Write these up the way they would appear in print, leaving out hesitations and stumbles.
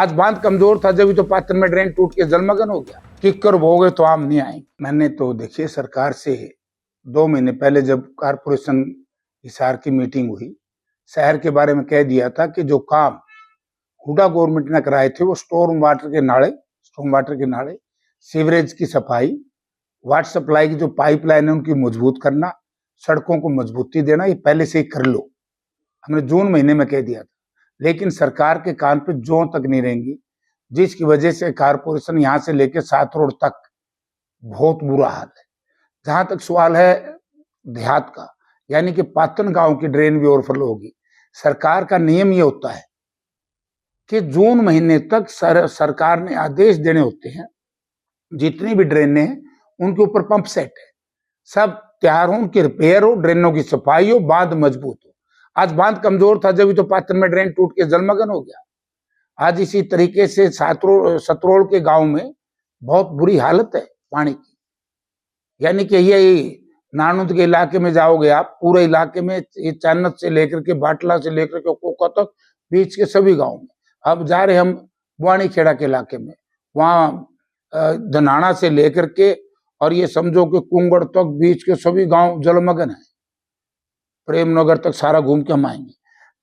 आज बांध कमजोर था जब तो पात्र में ड्रेन टूट के जलमग्न हो गया। किक्कर भोगे तो आम नहीं आएंगे। मैंने तो देखिए सरकार से 2 महीने पहले जब कारपोरेशन हिसार की मीटिंग हुई, शहर के बारे में कह दिया था कि जो काम हुडा गवर्नमेंट ने कराए थे वो स्टॉर्म वाटर के नाले, सीवरेज की सफाई, वाटर सप्लाई की जो पाइपलाइन है उनकी मजबूत करना, सड़कों को मजबूती देना, ये पहले से ही कर लो। हमने जून महीने में कह दिया था, लेकिन सरकार के कान पे जौ तक नहीं रहेंगी, जिसकी वजह से कारपोरेशन यहाँ से लेकर 7 रोड तक बहुत बुरा हाल है। जहां तक सवाल है देहात का, यानी कि पातन गांव की ड्रेन भी ओवरफ्लो होगी। सरकार का नियम ये होता है कि जून महीने तक सरकार ने आदेश देने होते हैं, जितनी भी ड्रेनें हैं उनके ऊपर पंप सेट है, सब तैयार हो, उनकी रिपेयर हो, ड्रेनों की सफाई हो, बांध मजबूत हो। आज बांध कमजोर था जब तो पात्र में ड्रेन टूट के जलमग्न हो गया। आज इसी तरीके से सतरोड़ के गांव में बहुत बुरी हालत है पानी की, यानी कि ये नानुद के इलाके में जाओगे आप, पूरे इलाके में चानत से लेकर के बाटला से लेकर के कोका तक बीच के सभी गांव में। अब जा रहे हम बुआनी खेड़ा के इलाके में, वहां धनाना से लेकर के और ये समझो कि कुंगड़ तक बीच के सभी गांव जलमग्न है। प्रेमनगर तक सारा घूम के हम आएंगे।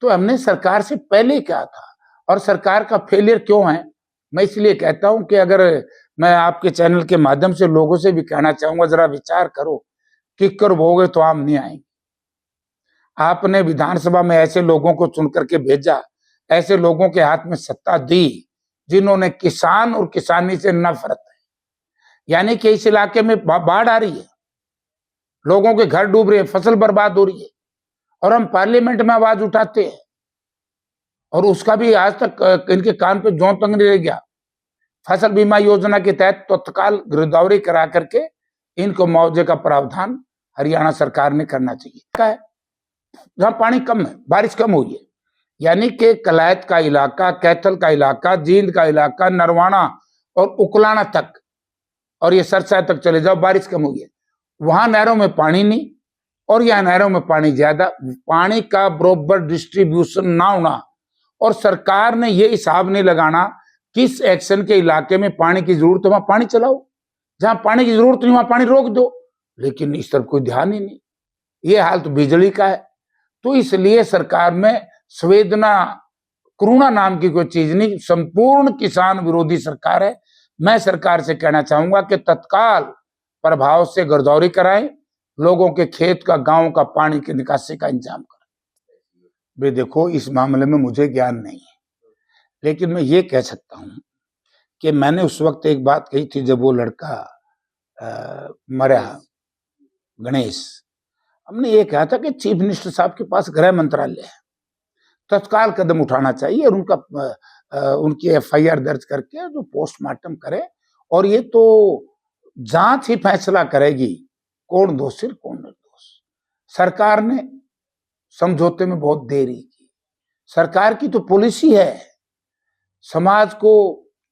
तो हमने सरकार से पहले कहा था, और सरकार का फेलियर क्यों है मैं इसलिए कहता हूं कि अगर मैं आपके चैनल के माध्यम से लोगों से भी कहना चाहूंगा, जरा विचार करो, किक्कर भोगे तो आम नहीं आएंगे। आपने विधानसभा में ऐसे लोगों को चुन करके भेजा, ऐसे लोगों के हाथ में सत्ता दी जिन्होंने किसान और किसानी से नफरत है, यानी कि इस इलाके में बाढ़ आ रही है, लोगों के घर डूब रहे हैं, फसल बर्बाद हो रही है, और हम पार्लियामेंट में आवाज उठाते हैं, और उसका भी आज तक इनके कान पे जौ तक नहीं रह गया। फसल बीमा योजना के तहत तत्काल गिरदावरी करा करके इनको मुआवजे का प्रावधान हरियाणा सरकार ने करना चाहिए। क्या है, जहां पानी कम है, बारिश कम हुई है, यानी कि कलायत का इलाका, कैथल का इलाका, जींद का इलाका, नरवाना और उकलाना तक, और ये सरसा तक चले जाओ, बारिश कम हुई है। वहां नहरों में पानी नहीं, और यहाँ नहरों में पानी ज्यादा। पानी का बराबर डिस्ट्रीब्यूशन ना होना, और सरकार ने ये हिसाब नहीं लगाना किस एक्शन के इलाके में पानी की जरूरत है वहां पानी चलाओ, जहां पानी की जरूरत नहीं वहां पानी रोक दो, लेकिन इस तरफ कोई ध्यान ही नहीं। ये हाल तो बिजली का है। तो इसलिए सरकार में संवेदना, करुणा नाम की कोई चीज नहीं, संपूर्ण किसान विरोधी सरकार है। मैं सरकार से कहना चाहूंगा कि तत्काल प्रभाव से गिरदावरी कराएं, लोगों के खेत का, गांव का पानी की निकासी का इंतजाम करें। वे देखो, इस मामले में मुझे ज्ञान नहीं है, लेकिन मैं ये कह सकता हूं कि मैंने उस वक्त एक बात कही थी जब वो लड़का मरा, गणेश। हमने ये कहा था कि चीफ मिनिस्टर साहब के पास गृह मंत्रालय है, तत्काल कदम उठाना चाहिए और उनकी एफआईआर दर्ज करके जो पोस्टमार्टम करे, और ये तो जांच ही फैसला करेगी कौन दोषी कौन निर्दोष। सरकार ने समझौते में बहुत देरी की। सरकार की तो पॉलिसी है समाज को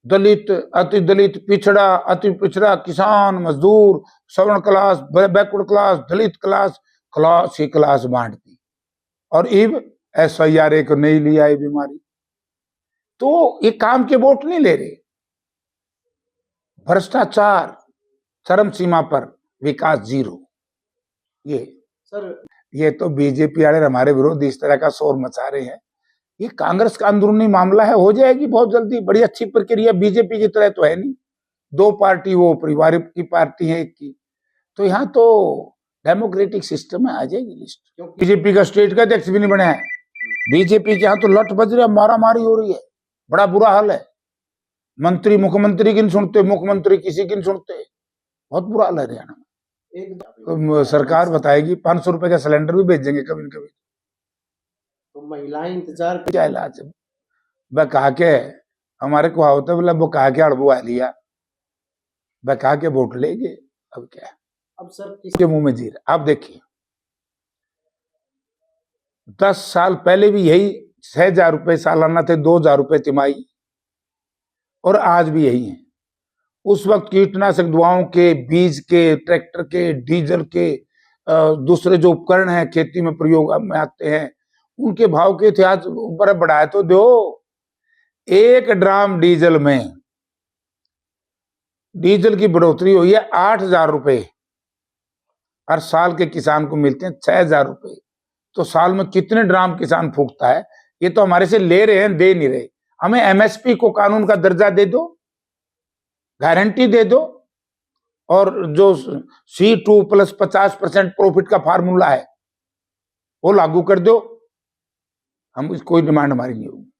दलित, अति दलित, पिछड़ा, अति पिछड़ा, किसान, मजदूर, सवर्ण क्लास, बैकवर्ड क्लास, दलित क्लास, क्लास ही क्लास बांट दी, और इब एसआईआर एक नई ली आई बीमारी। तो ये काम के वोट नहीं ले रहे, भ्रष्टाचार चरम सीमा पर, विकास जीरो। ये तो बीजेपी वाले हमारे विरोधी इस तरह का शोर मचा रहे हैं। ये कांग्रेस का अंदरूनी मामला है, हो जाएगी बहुत जल्दी, बड़ी अच्छी प्रक्रिया। बीजेपी की तरह तो है नहीं, 2 पार्टी, वो परिवार की पार्टी है एक की, तो यहाँ तो डेमोक्रेटिक सिस्टम है, आ जाएगी लिस्ट। बीजेपी का स्टेट का अध्यक्ष भी नहीं बने हैं, बीजेपी के यहाँ तो लट बज रही है, मारा मारी हो रही है, बड़ा बुरा हाल है। मंत्री मुख्यमंत्री की नहीं सुनते, मुख्यमंत्री किसी की नहीं सुनते, बहुत बुरा हाल है हरियाणा में। तो सरकार बताएगी 500 रुपए का सिलेंडर भी भेजेंगे कभी न कभी। तो महिलाएं इंतजार क्या इलाज है? वह कहा के हमारे को होता है, बोला वो कहा के अड़बू आ लिया, वह कहा के वोट लेंगे। अब क्या, अब सर किसके मुंह में जी रहा। आप देखिए 10 साल पहले भी यही 6,000 रुपए सालाना थे, 2,000 रुपए तिमाही, और आज भी यही है। उस वक्त कीटनाशक दवाओं के, बीज के, ट्रैक्टर के, डीजल के, दूसरे जो उपकरण हैं खेती में प्रयोग में आते हैं, उनके भाव के थे। आज ऊपर बढ़ाए तो दो, 1 ड्राम डीजल में डीजल की बढ़ोतरी हुई है 8,000 रुपए, हर साल के किसान को मिलते हैं 6,000 रुपए। तो साल में कितने ड्राम किसान फूकता है? ये तो हमारे से ले रहे हैं, दे नहीं रहे। हमें एमएसपी को कानून का दर्जा दे दो, गारंटी दे दो, और जो C2 प्लस 50% प्रॉफिट का फार्मूला है वो लागू कर दो। हम कोई डिमांड हमारी नहीं होगी।